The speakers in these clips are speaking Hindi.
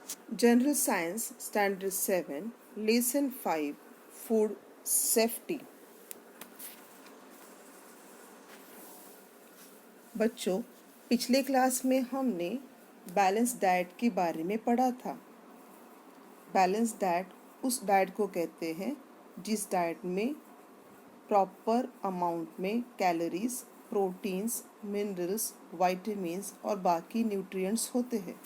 General Science Standard 7 Lesson 5 Food Safety। बच्चों, पिछले क्लास में हमने बैलेंस डाइट के बारे में पढ़ा था। बैलेंस डाइट उस डाइट को कहते हैं जिस डाइट में प्रॉपर अमाउंट में कैलोरीज, प्रोटीन्स, मिनरल्स, विटामिन्स और बाकी न्यूट्रिएंट्स होते हैं।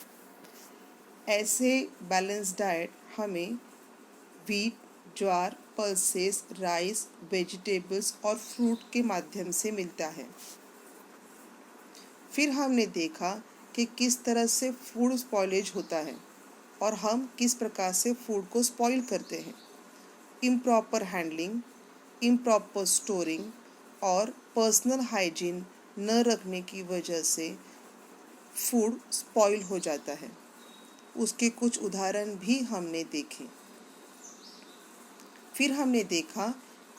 ऐसे बैलेंस डाइट हमें व्हीट, ज्वार, पल्सेस, राइस, वेजिटेबल्स और फ्रूट के माध्यम से मिलता है। फिर हमने देखा कि किस तरह से फूड स्पॉइलेज होता है और हम किस प्रकार से फूड को स्पॉइल करते हैं। इम्प्रॉपर हैंडलिंग, इम्प्रॉपर स्टोरिंग और पर्सनल हाइजीन न रखने की वजह से फूड स्पॉइल हो जाता है। उसके कुछ उदाहरण भी हमने देखे। फिर हमने देखा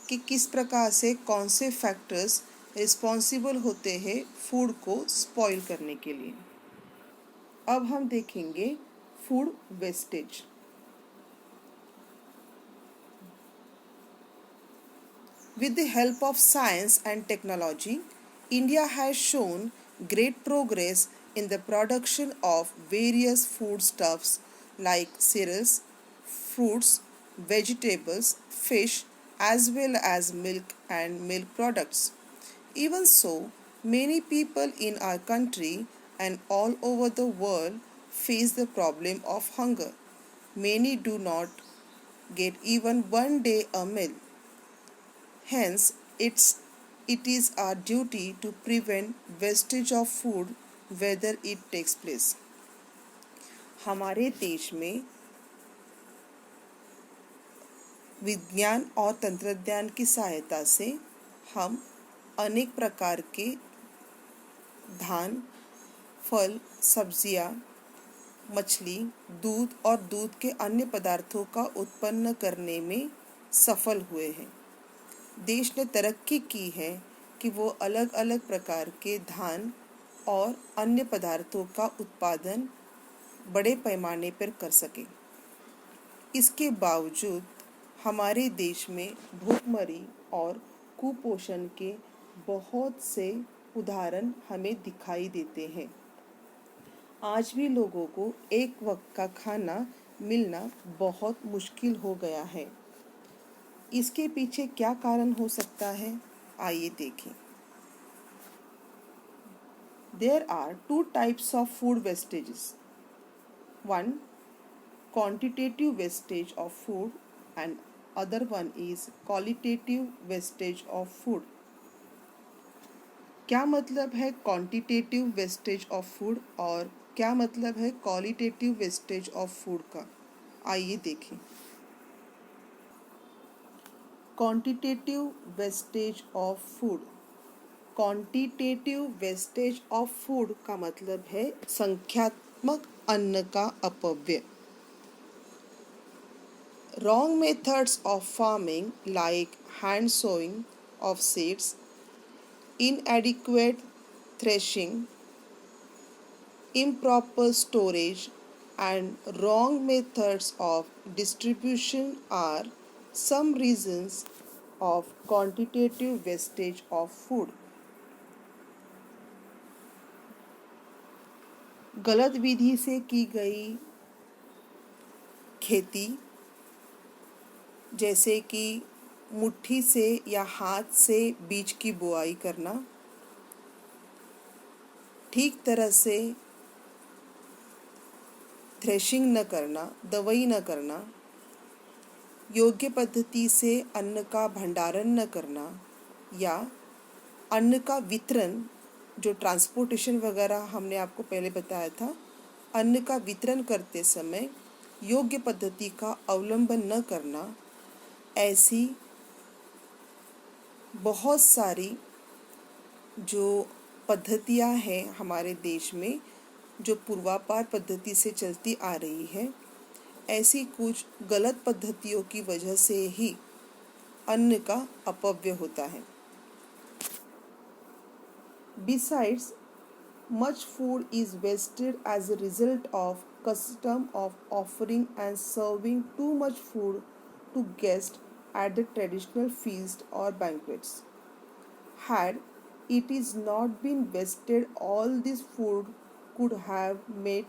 कि किस प्रकार से कौन से फैक्टर्स रिस्पॉन्सिबल होते हैं फूड को स्पॉइल करने के लिए। अब हम देखेंगे food wastage. With the help of science and technology, India has shown great progress in the production of various foodstuffs like cereals, fruits, vegetables, fish, as well as milk and milk products. Even so, many people in our country and all over the world face the problem of hunger. Many do not get even one day a meal. Hence, it is our duty to prevent wastage of food whether it takes place. हमारे देश में विज्ञान और तंत्रज्ञान की सहायता से हम अनेक प्रकार के धान, फल, सब्जियां, मछली, दूध और दूध के अन्य पदार्थों का उत्पन्न करने में सफल हुए हैं। देश ने तरक्की की है कि वो अलग अलग प्रकार के धान और अन्य पदार्थों का उत्पादन बड़े पैमाने पर कर सके। इसके बावजूद हमारे देश में भूखमरी और कुपोषण के बहुत से उदाहरण हमें दिखाई देते हैं। आज भी लोगों को एक वक्त का खाना मिलना बहुत मुश्किल हो गया है। इसके पीछे क्या कारण हो सकता है, आइए देखें। There are two types of food wastages. One, quantitative wastage of food and other one is qualitative wastage of food. क्या मतलब है क्वांटिटेटिव वेस्टेज ऑफ फूड और क्या मतलब है क्वालिटेटिव वेस्टेज ऑफ फूड का, आइए देखें। Quantitative wastage of food. Quantitative wastage of food का मतलब है संख्यात्मक अन्न का अपव्यय। Wrong methods of farming like hand sowing of seeds, inadequate threshing, improper storage and wrong methods of distribution are some reasons of quantitative wastage of food. गलत विधि से की गई खेती, जैसे कि मुट्ठी से या हाथ से बीज की बुआई करना, ठीक तरह से थ्रेशिंग न करना, दवाई न करना, योग्य पद्धति से अन्न का भंडारण न करना या अन्न का वितरण, जो ट्रांसपोर्टेशन वगैरह हमने आपको पहले बताया था, अन्न का वितरण करते समय योग्य पद्धति का अवलंबन न करना, ऐसी बहुत सारी जो पद्धतियां हैं हमारे देश में जो पूर्वापार पद्धति से चलती आ रही है, ऐसी कुछ गलत पद्धतियों की वजह से ही अन्न का अपव्यय होता है। Besides, much food is wasted as a result of custom of offering and serving too much food to guests at the traditional feast or banquets. Had it is not been wasted, all this food could have met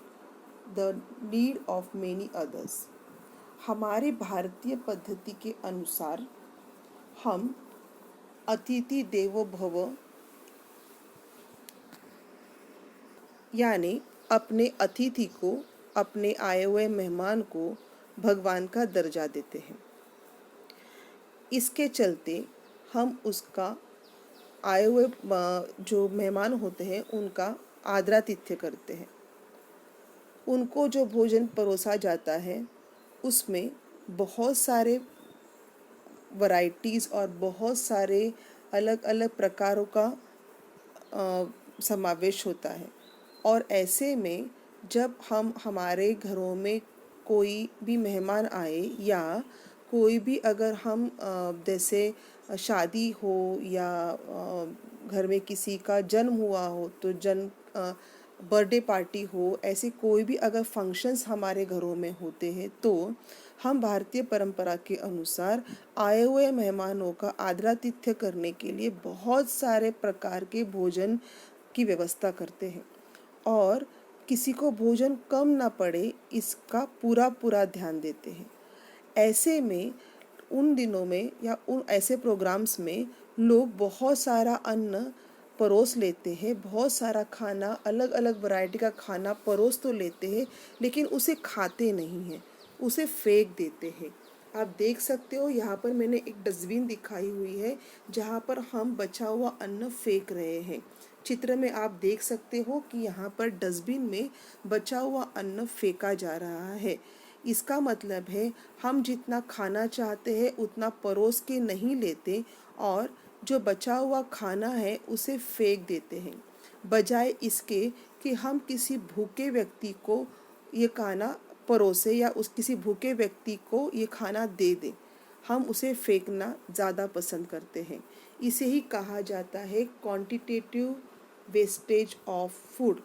the need of many others. हमारे भारतीय पद्धति के अनुसार हम अतिथि देवो भव यानी अपने अतिथि को, अपने आए हुए मेहमान को भगवान का दर्जा देते हैं। इसके चलते हम उसका आए हुए जो मेहमान होते हैं उनका आदरातिथ्य करते हैं। उनको जो भोजन परोसा जाता है उसमें बहुत सारे वैरायटीज़ और बहुत सारे अलग अलग प्रकारों का समावेश होता है। और ऐसे में जब हम हमारे घरों में कोई भी मेहमान आए या कोई भी अगर हम जैसे शादी हो या घर में किसी का जन्म हुआ हो तो बर्थडे पार्टी हो, ऐसे कोई भी अगर फंक्शंस हमारे घरों में होते हैं तो हम भारतीय परंपरा के अनुसार आए हुए मेहमानों का आदरातिथ्य करने के लिए बहुत सारे प्रकार के भोजन की व्यवस्था करते हैं और किसी को भोजन कम ना पड़े इसका पूरा ध्यान देते हैं। ऐसे में उन दिनों में या उन ऐसे प्रोग्राम्स में लोग बहुत सारा अन्न परोस लेते हैं, बहुत सारा खाना, अलग अलग वैरायटी का खाना परोस तो लेते हैं लेकिन उसे खाते नहीं हैं, उसे फेंक देते हैं। आप देख सकते हो यहाँ पर मैंने एक डस्टबिन दिखाई हुई है जहाँ पर हम बचा हुआ अन्न फेंक रहे हैं। चित्र में आप देख सकते हो कि यहाँ पर डस्टबिन में बचा हुआ अन्न फेंका जा रहा है। इसका मतलब है हम जितना खाना चाहते हैं उतना परोस के नहीं लेते और जो बचा हुआ खाना है उसे फेंक देते हैं, बजाय इसके कि हम किसी भूखे व्यक्ति को ये खाना परोसे या उस किसी भूखे व्यक्ति को ये खाना दे दें। हम उसे फेंकना ज़्यादा पसंद करते हैं। इसे ही कहा जाता है क्वांटिटेटिव वेस्टेज ऑफ फूड।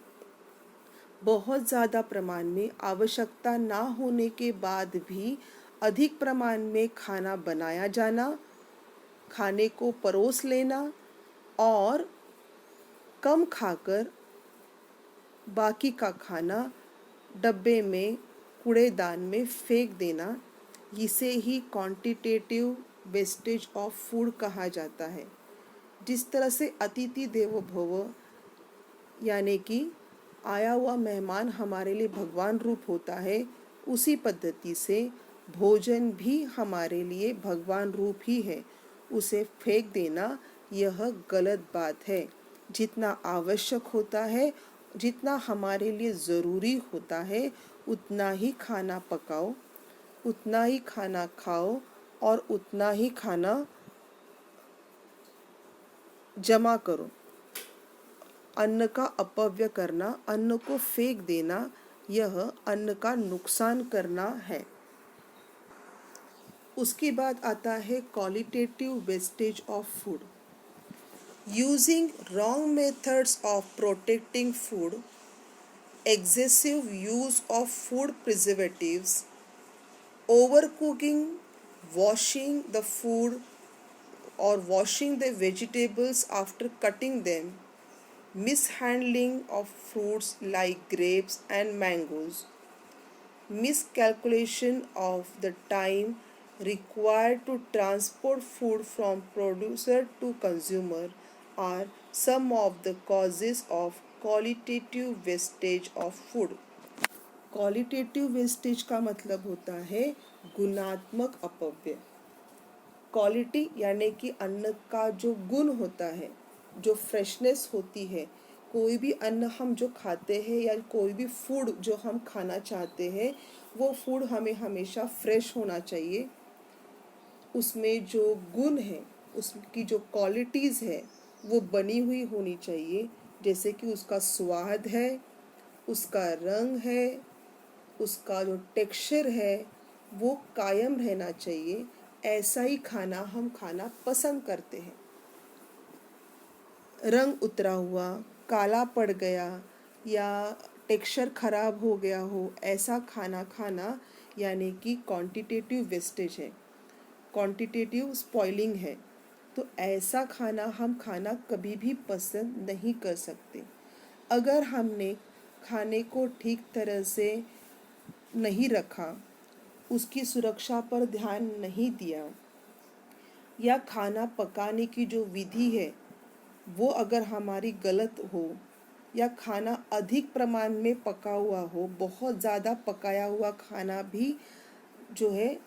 बहुत ज़्यादा प्रमाण में आवश्यकता ना होने के बाद भी अधिक प्रमाण में खाना बनाया जाना, खाने को परोस लेना और कम खाकर बाकी का खाना डब्बे में, कूड़ेदान में फेंक देना, इसे ही क्वांटिटेटिव वेस्टेज ऑफ फूड कहा जाता है। जिस तरह से अतिथि देवो भव यानी कि आया हुआ मेहमान हमारे लिए भगवान रूप होता है, उसी पद्धति से भोजन भी हमारे लिए भगवान रूप ही है। उसे फेंक देना यह गलत बात है। जितना आवश्यक होता है, जितना हमारे लिए ज़रूरी होता है उतना ही खाना पकाओ, उतना ही खाना खाओ और उतना ही खाना जमा करो। अन्न का अपव्यय करना, अन्न को फेंक देना, यह अन्न का नुकसान करना है। उसके बाद आता है qualitative wastage of food. Using wrong methods of protecting food, excessive use of food preservatives, overcooking, washing the food or washing the vegetables after cutting them, mishandling of fruits like grapes and mangoes, miscalculation of the time required to transport food from producer to consumer are some of the causes of qualitative wastage of food. Qualitative wastage का मतलब होता है गुणात्मक अपव्यय। क्वालिटी यानी कि अन्न का जो गुण होता है, जो फ्रेशनेस होती है, कोई भी अन्न हम जो खाते हैं या कोई भी फूड जो हम खाना चाहते हैं वो फूड हमें हमेशा फ्रेश होना चाहिए। उसमें जो गुण है, उसकी जो क्वालिटीज़ है वो बनी हुई होनी चाहिए, जैसे कि उसका स्वाद है, उसका रंग है, उसका जो टेक्सचर है वो कायम रहना चाहिए। ऐसा ही खाना हम खाना पसंद करते हैं। रंग उतरा हुआ, काला पड़ गया या टेक्सचर खराब हो गया हो, ऐसा खाना खाना यानी कि क्वांटिटेटिव वेस्टेज है, क्वांटिटेटिव स्पॉइलिंग है। तो ऐसा खाना हम खाना कभी भी पसंद नहीं कर सकते। अगर हमने खाने को ठीक तरह से नहीं रखा, उसकी सुरक्षा पर ध्यान नहीं दिया, या खाना पकाने की जो विधि है वो अगर हमारी गलत हो, या खाना अधिक प्रमाण में पका हुआ हो, बहुत ज़्यादा पकाया हुआ खाना भी जो है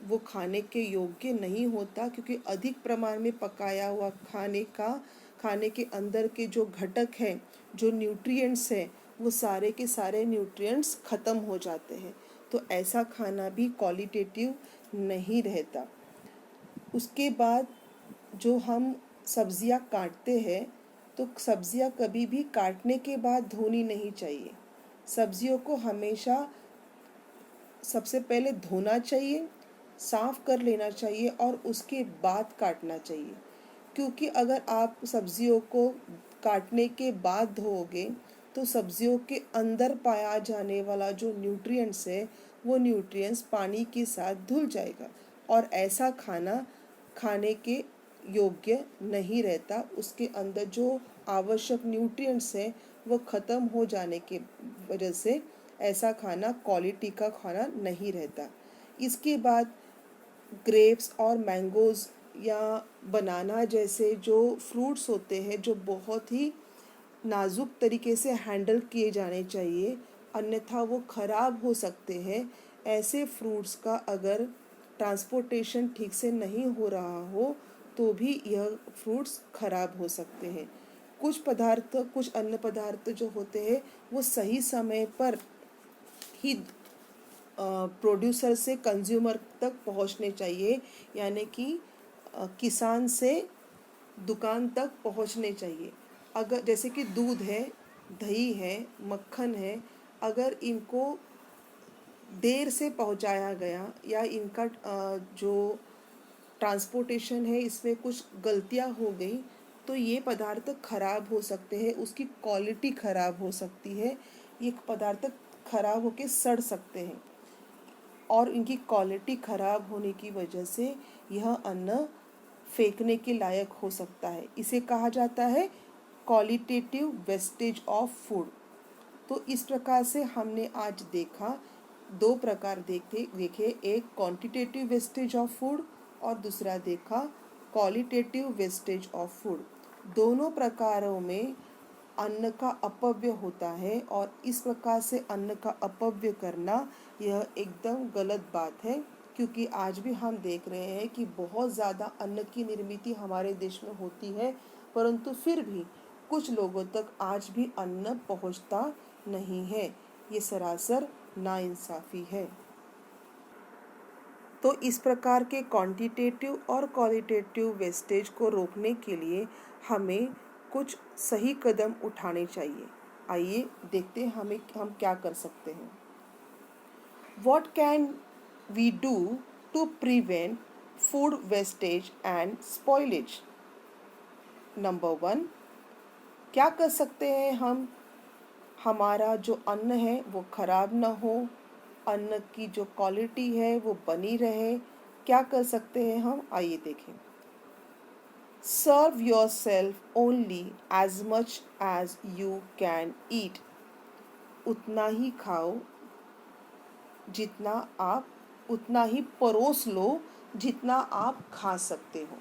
वो खाने के योग्य नहीं होता, क्योंकि अधिक प्रमाण में पकाया हुआ खाने के अंदर के जो घटक हैं, जो न्यूट्रिएंट्स हैं, वो सारे के सारे न्यूट्रिएंट्स ख़त्म हो जाते हैं। तो ऐसा खाना भी क्वालिटेटिव नहीं रहता। उसके बाद जो हम सब्जियां काटते हैं, तो सब्जियां कभी भी काटने के बाद धोनी नहीं चाहिए। सब्जियों को हमेशा सबसे पहले धोना चाहिए, साफ़ कर लेना चाहिए और उसके बाद काटना चाहिए। क्योंकि अगर आप सब्जियों को काटने के बाद धोओगे तो सब्जियों के अंदर पाया जाने वाला जो न्यूट्रिएंट्स है, वो न्यूट्रिएंट्स पानी के साथ धुल जाएगा और ऐसा खाना खाने के योग्य नहीं रहता। उसके अंदर जो आवश्यक न्यूट्रिएंट्स हैं वो ख़त्म हो जाने के वजह से ऐसा खाना क्वालिटी का खाना नहीं रहता। इसके बाद ग्रेप्स और मैंगोज़ या बनाना जैसे जो फ्रूट्स होते हैं, जो बहुत ही नाजुक तरीके से हैंडल किए जाने चाहिए, अन्यथा वो ख़राब हो सकते हैं। ऐसे फ्रूट्स का अगर ट्रांसपोर्टेशन ठीक से नहीं हो रहा हो तो भी यह फ्रूट्स ख़राब हो सकते हैं। कुछ अन्य पदार्थ जो होते हैं वो सही समय पर ही प्रोड्यूसर से कंज्यूमर तक पहुंचने चाहिए, यानी कि किसान से दुकान तक पहुंचने चाहिए। अगर जैसे कि दूध है, दही है, मक्खन है, अगर इनको देर से पहुंचाया गया या इनका जो ट्रांसपोर्टेशन है इसमें कुछ गलतियां हो गई तो ये पदार्थ खराब हो सकते हैं, उसकी क्वालिटी खराब हो सकती है, ये पदार्थ खराब होकर सड़ सकते हैं और इनकी क्वालिटी खराब होने की वजह से यह अन्न फेंकने के लायक हो सकता है। इसे कहा जाता है क्वालिटेटिव वेस्टेज ऑफ फूड। तो इस प्रकार से हमने आज देखा, दो प्रकार देखे, एक क्वांटिटेटिव वेस्टेज ऑफ फूड और दूसरा देखा क्वालिटेटिव वेस्टेज ऑफ फूड। दोनों प्रकारों में अन्न का अपव्यय होता है और इस प्रकार से अन्न का अपव्यय करना यह एकदम गलत बात है, क्योंकि आज भी हम देख रहे हैं कि बहुत ज़्यादा अन्न की निर्मित हमारे देश में होती है, परंतु फिर भी कुछ लोगों तक आज भी अन्न पहुंचता नहीं है। ये सरासर नाइंसाफ़ी है। तो इस प्रकार के क्वांटिटेटिव और क्वालिटेटिव वेस्टेज को रोकने के लिए हमें कुछ सही कदम उठाने चाहिए। आइए देखते हैं हम क्या कर सकते हैं। What can we do to prevent food wastage and spoilage? Number 1, क्या कर सकते हैं हम, हमारा जो अन्न है वो खराब ना हो, अन्न की जो क्वालिटी है वो बनी रहे। क्या कर सकते हैं हम, आइए देखें। Serve your self only as much as you can eat. उतना ही खाओ जितना आप, उतना ही परोस लो जितना आप खा सकते हो।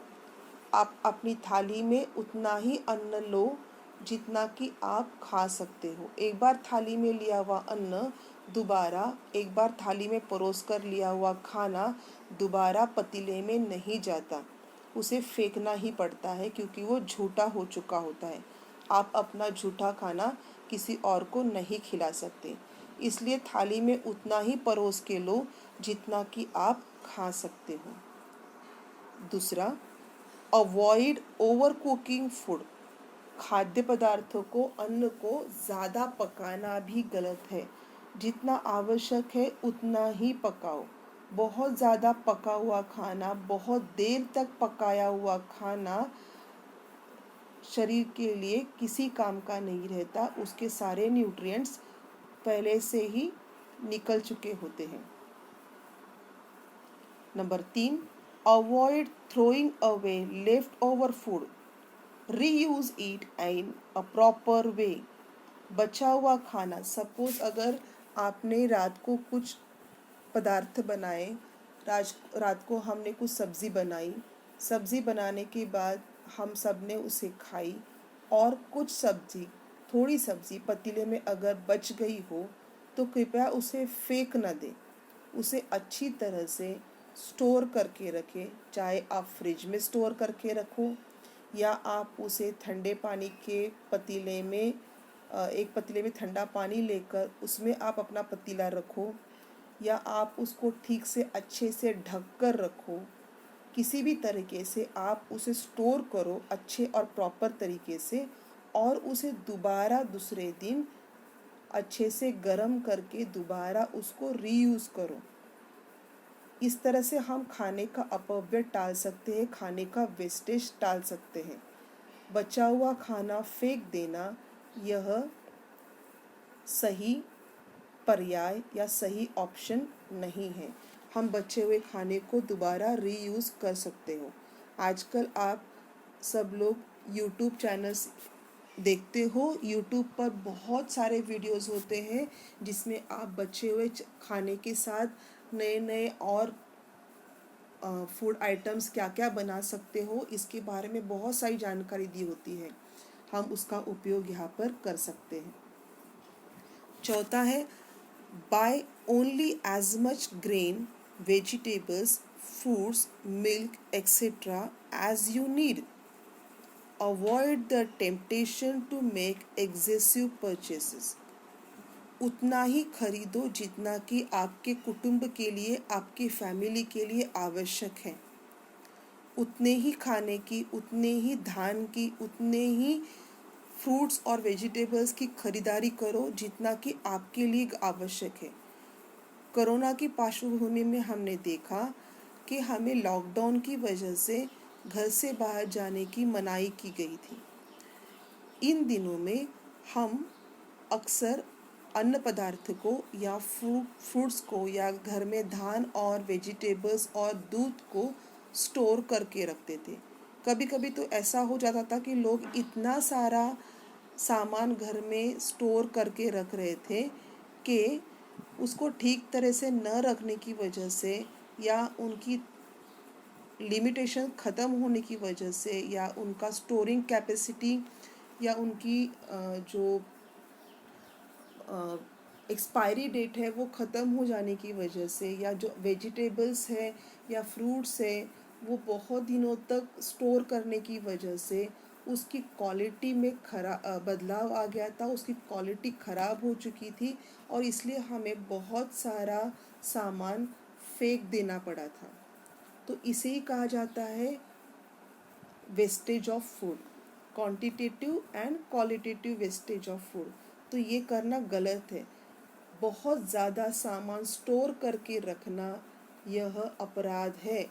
आप अपनी थाली में उतना ही अन्न लो जितना कि आप खा सकते हो। एक बार थाली में लिया हुआ अन्न दोबारा, एक बार थाली में परोस कर लिया हुआ खाना दोबारा पतीले में नहीं जाता, उसे फेंकना ही पड़ता है, क्योंकि वो झूठा हो चुका होता है। आप अपना झूठा खाना किसी और को नहीं खिला सकते, इसलिए थाली में उतना ही परोस के लो जितना कि आप खा सकते हो। दूसरा, अवॉइड ओवर कुकिंग फूड। खाद्य पदार्थों को, अन्न को ज़्यादा पकाना भी गलत है। जितना आवश्यक है उतना ही पकाओ। बहुत ज़्यादा पका हुआ खाना, बहुत देर तक पकाया हुआ खाना शरीर के लिए किसी काम का नहीं रहता, उसके सारे न्यूट्रिएंट्स पहले से ही निकल चुके होते हैं। Number 3, avoid throwing away left over food, reuse it in a proper way. बचा हुआ खाना, सपोज अगर आपने रात को कुछ पदार्थ बनाए, रात को हमने कुछ सब्ज़ी बनाई, सब्ज़ी बनाने के बाद हम सब ने उसे खाई और कुछ सब्ज़ी, थोड़ी सब्ज़ी पतीले में अगर बच गई हो तो कृपया उसे फेंक न दें, उसे अच्छी तरह से स्टोर करके रखें। चाहे आप फ्रिज में स्टोर करके रखो या आप उसे ठंडे पानी के पतीले में एक पतीले में ठंडा पानी लेकर उसमें आप अपना पतीला रखो, या आप उसको ठीक से अच्छे से ढक कर रखो। किसी भी तरीके से आप उसे स्टोर करो अच्छे और प्रॉपर तरीके से, और उसे दोबारा दूसरे दिन अच्छे से गर्म करके दोबारा उसको रीयूज़ करो। इस तरह से हम खाने का अपव्यय टाल सकते हैं, खाने का वेस्टेज टाल सकते हैं। बचा हुआ खाना फेंक देना यह सही पर्याय या सही ऑप्शन नहीं है। हम बचे हुए खाने को दोबारा रीयूज़ कर सकते हो। आजकल आप सब लोग यूट्यूब चैनल्स देखते हो, यूट्यूब पर बहुत सारे वीडियोस होते हैं जिसमें आप बचे हुए खाने के साथ नए नए और फूड आइटम्स क्या क्या बना सकते हो, इसके बारे में बहुत सारी जानकारी दी होती है। हम उसका उपयोग यहाँ पर कर सकते हैं। चौथा है, buy only as much grain, vegetables, fruits, milk etcetera as you need. Avoid the temptation to make excessive purchases. उतना ही खरीदो जितना कि आपके कुटुंब के लिए, आपकी फैमिली के लिए आवश्यक है। उतने ही खाने की, उतने ही धान की, उतने ही फ्रूट्स और वेजिटेबल्स की खरीदारी करो जितना कि आपके लिए आवश्यक है। कोरोना की पार्श्वभूमि में हमने देखा कि हमें लॉकडाउन की वजह से घर से बाहर जाने की मनाही की गई थी। इन दिनों में हम अक्सर अन्न पदार्थ को या फ्रूट्स को या घर में धान और वेजिटेबल्स और दूध को स्टोर करके रखते थे। कभी कभी तो ऐसा हो जाता था कि लोग इतना सारा सामान घर में स्टोर करके रख रहे थे कि उसको ठीक तरह से न रखने की वजह से या उनकी लिमिटेशन ख़त्म होने की वजह से या उनका स्टोरिंग कैपेसिटी या उनकी जो एक्सपायरी डेट है वो ख़त्म हो जाने की वजह से, या जो वेजिटेबल्स है या फ्रूट्स है वो बहुत दिनों तक स्टोर करने की वजह से उसकी क्वालिटी में बदलाव आ गया था, उसकी क्वालिटी ख़राब हो चुकी थी और इसलिए हमें बहुत सारा सामान फेंक देना पड़ा था। तो इसे ही कहा जाता है wastage of food, quantitative and qualitative wastage of food. तो ये करना गलत है। बहुत ज़्यादा सामान स्टोर करके रखना यह अपराध है,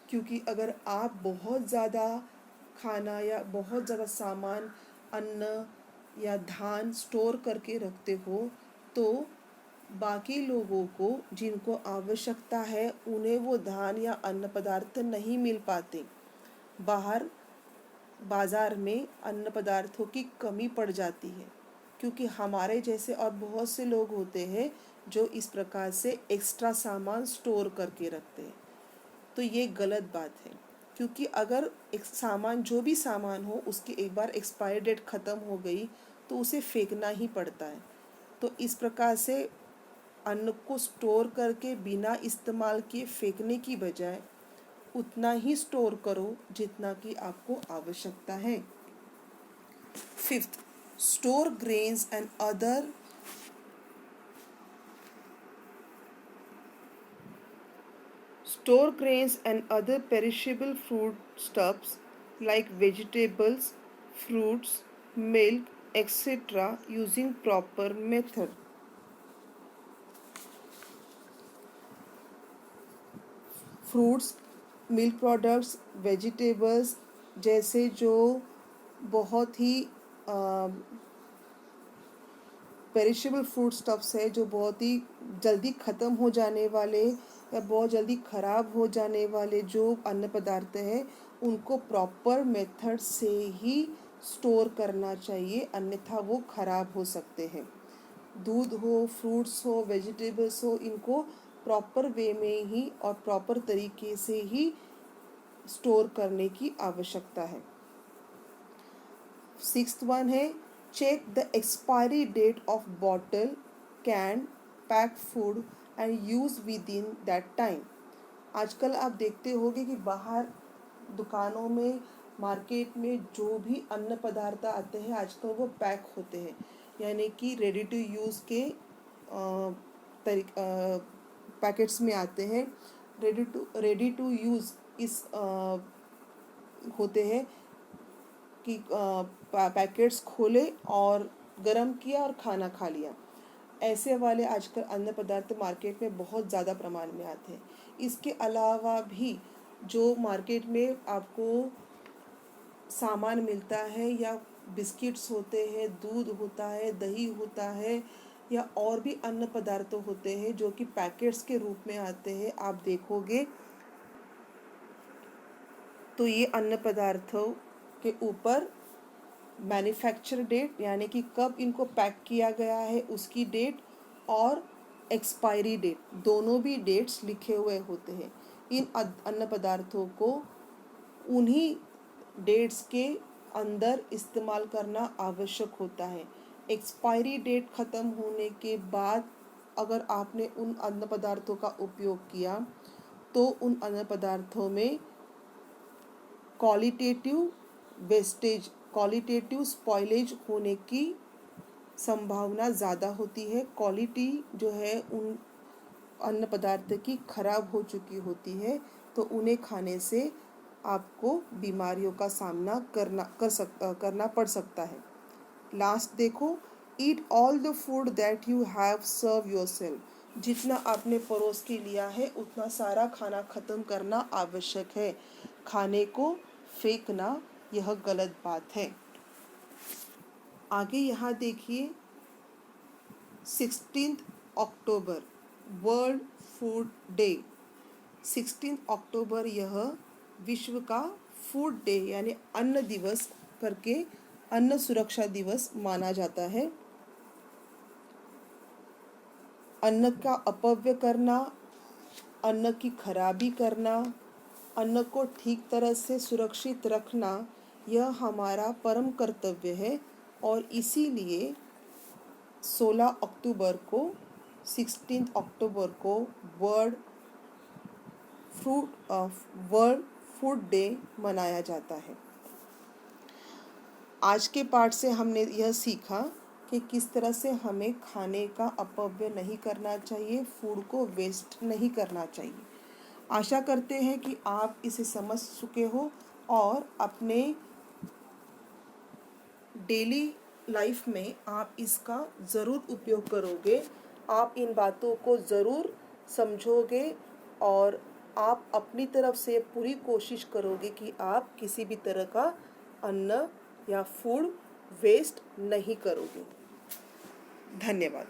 क्योंकि अगर आप बहुत ज़्यादा खाना या बहुत ज़्यादा सामान, अन्न या धान स्टोर करके रखते हो तो बाकी लोगों को जिनको आवश्यकता है उन्हें वो धान या अन्न पदार्थ नहीं मिल पाते। बाहर बाज़ार में अन्न पदार्थों की कमी पड़ जाती है, क्योंकि हमारे जैसे और बहुत से लोग होते हैं जो इस प्रकार से एक्स्ट्रा सामान स्टोर करके रखते हैं। तो ये गलत बात है, क्योंकि अगर एक सामान, जो भी सामान हो, उसकी एक बार एक्सपायरी डेट ख़त्म हो गई तो उसे फेंकना ही पड़ता है। तो इस प्रकार से अन्न को स्टोर करके बिना इस्तेमाल किए फेंकने की बजाय उतना ही स्टोर करो जितना कि आपको आवश्यकता है। Fifth, store grains and other perishable foodstuffs like vegetables, fruits, milk, etc. using proper method. Fruits, milk products, vegetables जैसे जो बहुत ही पेरिशेबल फूड स्टफ्स है जो बहुत ही जल्दी ख़त्म हो जाने वाले या बहुत जल्दी ख़राब हो जाने वाले जो अन्न पदार्थ हैं उनको प्रॉपर मेथड से ही स्टोर करना चाहिए, अन्यथा वो ख़राब हो सकते हैं। दूध हो, फ्रूट्स हो, वेजिटेबल्स हो, इनको प्रॉपर वे में ही और प्रॉपर तरीके से ही स्टोर करने की आवश्यकता है। 6th वन है check the expiry date of bottle, can, packed food and use within that time. आजकल आप देखते होंगे कि बाहर दुकानों में, मार्केट में जो भी अन्न पदार्थ आते हैं आजकल वो पैक होते हैं, यानी कि रेडी टू यूज़ के पैकेट्स में आते हैं। रेडी टू यूज़ इस होते हैं कि पैकेट्स खोले और गरम किया और खाना खा लिया। ऐसे वाले आजकल अन्न पदार्थ मार्केट में बहुत ज़्यादा प्रमाण में आते हैं। इसके अलावा भी जो मार्केट में आपको सामान मिलता है, या बिस्किट्स होते हैं, दूध होता है, दही होता है, या और भी अन्न पदार्थ होते हैं जो कि पैकेट्स के रूप में आते हैं, आप देखोगे तो ये अन्न पदार्थों के ऊपर मैन्युफैक्चर डेट यानी कि कब इनको पैक किया गया है उसकी डेट और एक्सपायरी डेट, दोनों भी डेट्स लिखे हुए होते हैं। इन अन्न पदार्थों को उन्हीं डेट्स के अंदर इस्तेमाल करना आवश्यक होता है। एक्सपायरी डेट ख़त्म होने के बाद अगर आपने उन अन्न पदार्थों का उपयोग किया तो उन अन्न पदार्थों में क्वालिटेटिव वेस्टेज, क्वालिटेटिव स्पॉइलेज होने की संभावना ज़्यादा होती है। क्वालिटी जो है उन अन्न पदार्थ की खराब हो चुकी होती है, तो उन्हें खाने से आपको बीमारियों का सामना करना पड़ सकता है। लास्ट देखो, eat all the food that you have serve yourself. जितना आपने परोस के लिया है उतना सारा खाना ख़त्म करना आवश्यक है। खाने को फेंकना यह गलत बात है। आगे यहाँ देखिए, 16 अक्टूबर वर्ल्ड फूड डे। 16 अक्टूबर यह विश्व का फूड डे यानी अन्न दिवस करके अन्न सुरक्षा दिवस माना जाता है। अन्न का अपव्यय करना, अन्न की खराबी करना, अन्न को ठीक तरह से सुरक्षित रखना, यह हमारा परम कर्तव्य है। और इसीलिए 16 अक्टूबर को 16 अक्टूबर को वर्ल्ड फूड डे मनाया जाता है। आज के पाठ से हमने यह सीखा कि किस तरह से हमें खाने का अपव्यय नहीं करना चाहिए, फूड को वेस्ट नहीं करना चाहिए। आशा करते हैं कि आप इसे समझ चुके हो और अपने डेली लाइफ में आप इसका ज़रूर उपयोग करोगे। आप इन बातों को ज़रूर समझोगे और आप अपनी तरफ से पूरी कोशिश करोगे कि आप किसी भी तरह का अन्न या फूड वेस्ट नहीं करोगे। धन्यवाद।